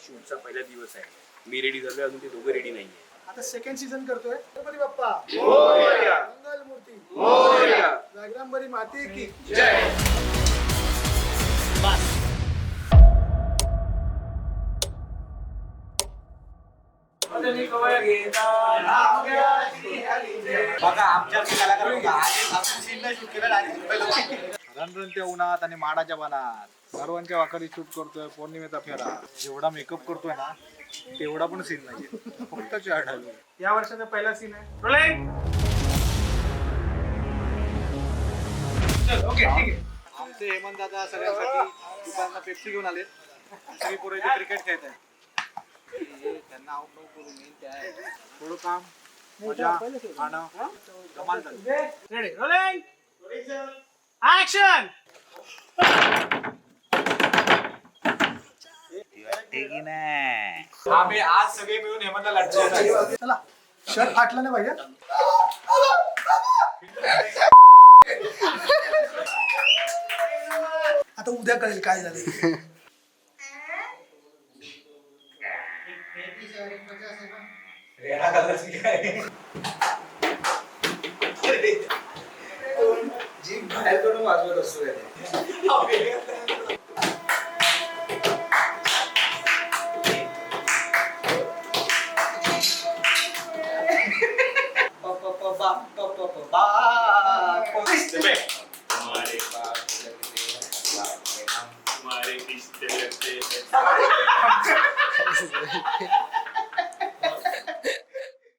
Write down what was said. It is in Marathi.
शूटचा पहिला दिवस आहे. मी रेडी झालोय, अजून ते दोघं रेडी नाहीये. आता सेकंड सीझन करतोय. गणपती बाप्पा मोरया. मंगल मूर्ती मोरया. जागरांबरी माती की जय. बघा आमच्या रणरणच्या उन्हात आणि माडाच्या बनात सर्वांच्या वाकडी शूट करतोय. पौर्णिमेचा फेरा जेवढा मेकअप करतोय ना तेवढा पण सीन नाही, फक्त 4 डायलॉग. या वर्षाचा पहिला सीन आहे. रोलिंग. ओके ठीक आहे. आमचे हेमंत दादा सगळ्यांसाठी दुकानात पेप्सी घेऊन आले. सगळी पोरं इथे क्रिकेट खेळत आहे. त्यांना आउट नको करू, मेन ते आहे थोडं काम, मजा, खाणं, धमाल झाली. रेडी. रोलिंग. ऍक्शन. आम्ही आज सगळे मिळून हेमंतला लढतो. चला शर्ट फाटला नाही पाहिजे. आता उद्या कळेल काय झालं. जी बाहेर कडून वाजवत असतो.